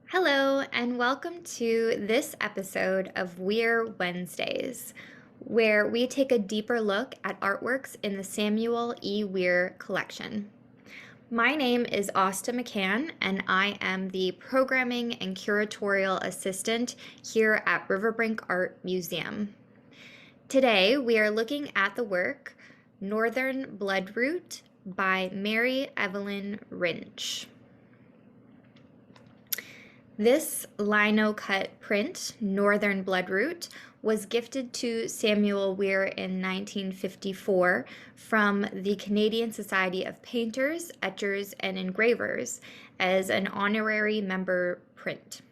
Hello, and welcome to this episode of Weir Wednesdays, where we take a deeper look at artworks in the Samuel E. Weir collection. My name is Asta McCann, and I am the Programming and Curatorial Assistant here at RiverBrink Art Museum. Today, we are looking at the work Northern Bloodroot by Mary Evelyn Wrinch. This lino-cut print, Northern Bloodroot, was gifted to Samuel Weir in 1954 from the Canadian Society of Painters, Etchers, and Engravers as an honorary member print.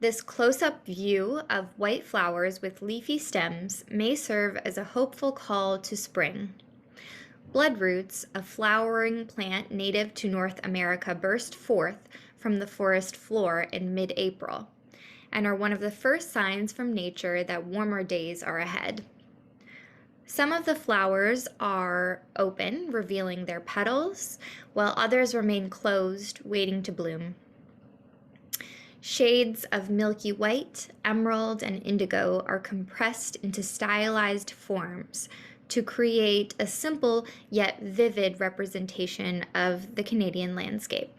This close-up view of white flowers with leafy stems may serve as a hopeful call to spring. Bloodroots, a flowering plant native to North America, burst forth from the forest floor in mid-April and are one of the first signs from nature that warmer days are ahead. Some of the flowers are open, revealing their petals, while others remain closed, waiting to bloom. Shades of milky white, emerald, and indigo are compressed into stylized forms to create a simple yet vivid representation of the Canadian landscape.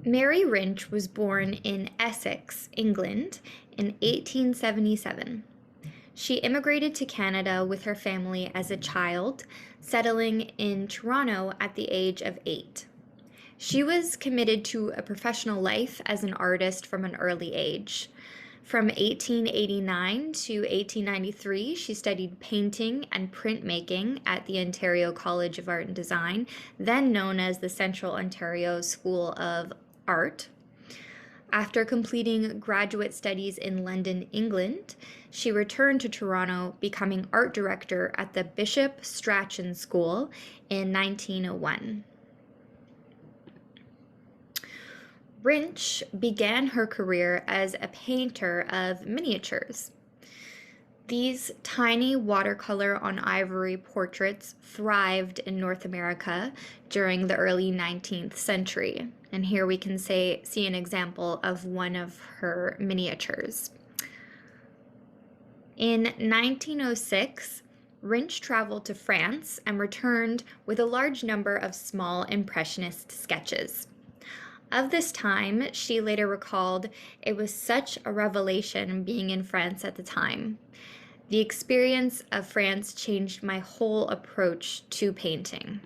Mary Wrinch was born in Essex, England, in 1877. She immigrated to Canada with her family as a child, settling in Toronto at the age of 8. She was committed to a professional life as an artist from an early age. From 1889 to 1893, she studied painting and printmaking at the Ontario College of Art and Design, then known as the Central Ontario School of Art. After completing graduate studies in London, England, she returned to Toronto, becoming art director at the Bishop Strachan School in 1901. Wrinch began her career as a painter of miniatures. These tiny watercolor on ivory portraits thrived in North America during the early 19th century. And here we can see an example of one of her miniatures. In 1906, Wrinch traveled to France and returned with a large number of small impressionist sketches. Of this time, she later recalled, "It was such a revelation being in France at the time. The experience of France changed my whole approach to painting."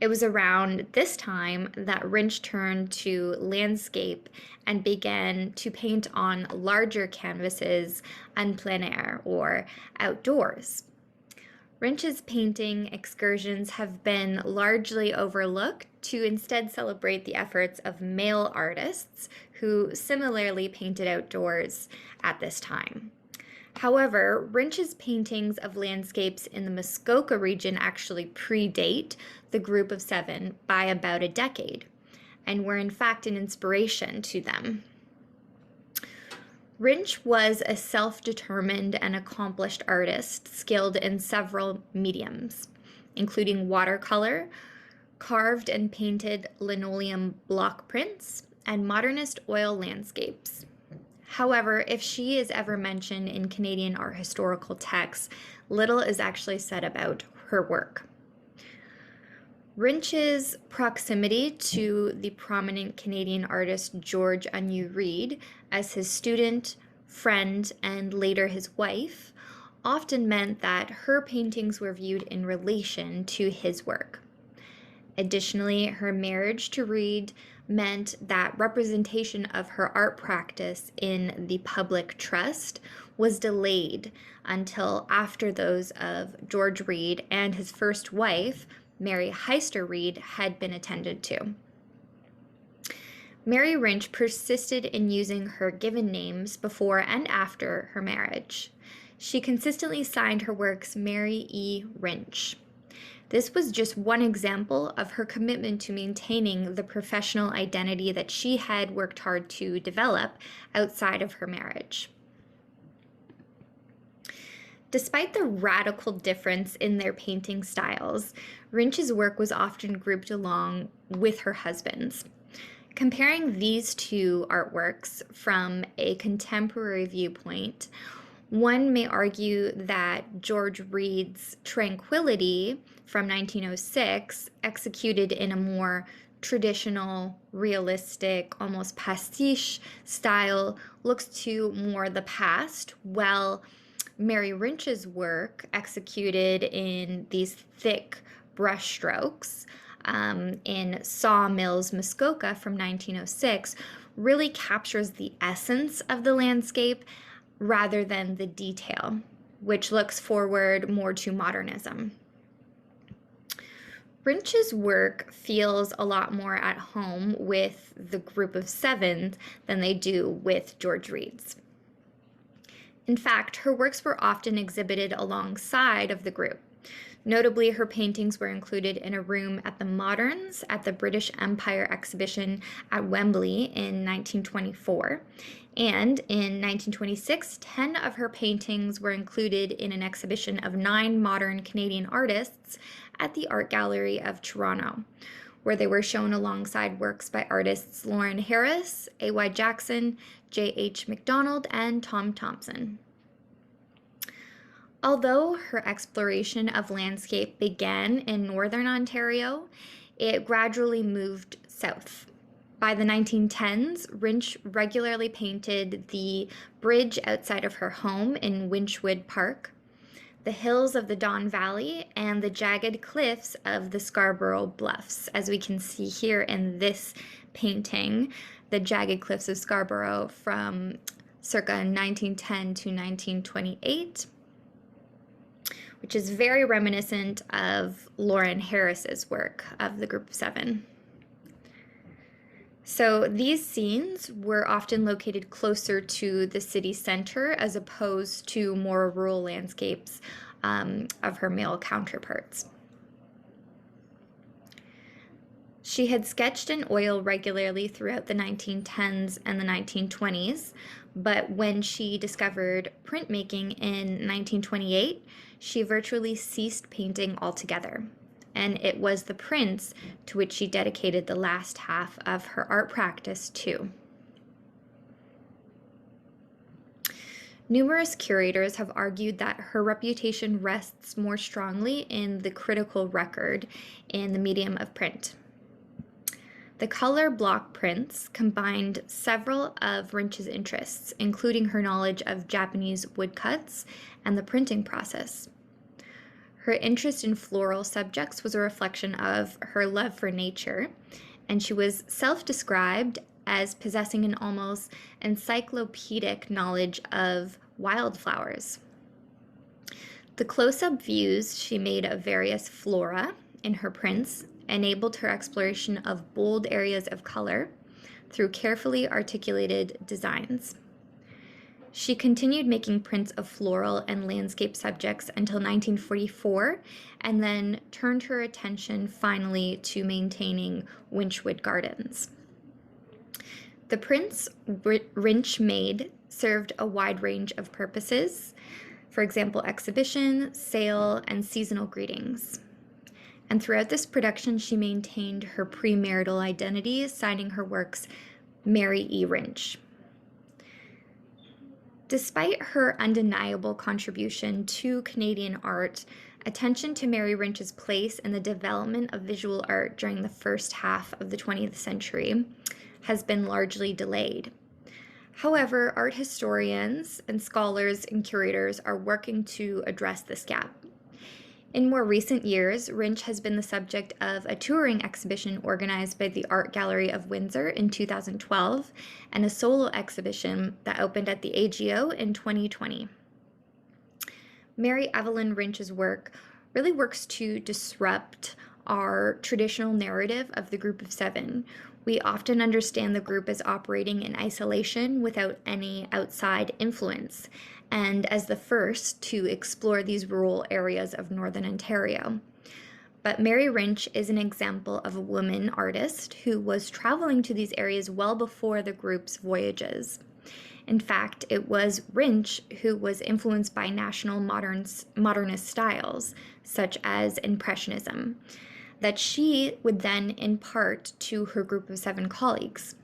It was around this time that Wrinch turned to landscape and began to paint on larger canvases en plein air, or outdoors. Wrinch's painting excursions have been largely overlooked to instead celebrate the efforts of male artists who similarly painted outdoors at this time. However, Wrinch's paintings of landscapes in the Muskoka region actually predate the Group of Seven by about a decade, and were in fact an inspiration to them. Wrinch was a self-determined and accomplished artist, skilled in several mediums, including watercolor, carved and painted linoleum block prints, and modernist oil landscapes. However, if she is ever mentioned in Canadian art historical texts, little is actually said about her work. Wrinch's proximity to the prominent Canadian artist George Anu Reid as his student, friend, and later his wife often meant that her paintings were viewed in relation to his work. Additionally, her marriage to Reid meant that representation of her art practice in the public trust was delayed until after those of George Reid and his first wife, Mary Heister Reid, had been attended to. Mary Wrinch persisted in using her given names before and after her marriage. She consistently signed her works Mary E. Wrinch. This was just one example of her commitment to maintaining the professional identity that she had worked hard to develop outside of her marriage. Despite the radical difference in their painting styles, Wrinch's work was often grouped along with her husband's. Comparing these two artworks from a contemporary viewpoint, one may argue that George Read's Tranquility from 1906, executed in a more traditional, realistic, almost pastiche style, looks to more the past, while Mary Wrinch's work, executed in these thick brushstrokes in Sawmills, Muskoka from 1906, really captures the essence of the landscape rather than the detail, which looks forward more to modernism. Wrinch's work feels a lot more at home with the group of seven than they do with George Read's. In fact, her works were often exhibited alongside of the group. Notably, her paintings were included in a room at the Moderns at the British Empire exhibition at Wembley in 1924. And in 1926, 10 of her paintings were included in an exhibition of 9 modern Canadian artists at the Art Gallery of Toronto, where they were shown alongside works by artists Lauren Harris, A.Y. Jackson, J.H. MacDonald, and Tom Thompson. Although her exploration of landscape began in northern Ontario, it gradually moved south. By the 1910s, Wrinch regularly painted the bridge outside of her home in Winchwood Park, the hills of the Don Valley, and the jagged cliffs of the Scarborough Bluffs, as we can see here in this painting, the jagged cliffs of Scarborough from circa 1910 to 1928, which is very reminiscent of Lauren Harris's work of the Group of Seven. So these scenes were often located closer to the city center as opposed to more rural landscapes of her male counterparts. She had sketched in oil regularly throughout the 1910s and the 1920s, but when she discovered printmaking in 1928, she virtually ceased painting altogether. And it was the prints to which she dedicated the last half of her art practice too. Numerous curators have argued that her reputation rests more strongly in the critical record in the medium of print. The color block prints combined several of Wrinch's interests, including her knowledge of Japanese woodcuts and the printing process. Her interest in floral subjects was a reflection of her love for nature, and she was self-described as possessing an almost encyclopedic knowledge of wildflowers. The close-up views she made of various flora in her prints enabled her exploration of bold areas of color through carefully articulated designs. She continued making prints of floral and landscape subjects until 1944, and then turned her attention finally to maintaining Winchwood Gardens. The prints Wrinch made served a wide range of purposes, for example, exhibition, sale, and seasonal greetings. And throughout this production, she maintained her premarital identity, signing her works Mary E. Wrinch. Despite her undeniable contribution to Canadian art, attention to Mary Wrinch's place in the development of visual art during the first half of the 20th century has been largely delayed. However, art historians and scholars and curators are working to address this gap. In more recent years, Wrinch has been the subject of a touring exhibition organized by the Art Gallery of Windsor in 2012 and a solo exhibition that opened at the AGO in 2020. Mary Evelyn Wrinch's work really works to disrupt our traditional narrative of the Group of Seven. We often understand the group as operating in isolation without any outside influence, and as the first to explore these rural areas of northern Ontario. But Mary Wrinch is an example of a woman artist who was traveling to these areas well before the group's voyages. In fact, it was Wrinch who was influenced by national modernist styles, such as Impressionism, that she would then impart to her group of 7 colleagues.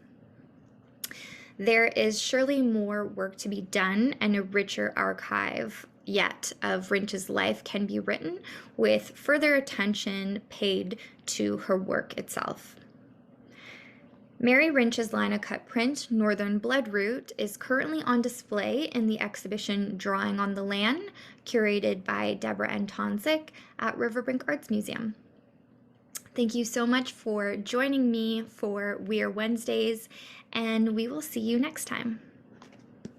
There is surely more work to be done, and a richer archive yet of Wrinch's life can be written, with further attention paid to her work itself. Mary Wrinch's lino-cut print, Northern Bloodroot, is currently on display in the exhibition Drawing on the Land, curated by Deborah N. Tonzik at RiverBrink Arts Museum. Thank you so much for joining me for Weir Wednesdays, and we will see you next time.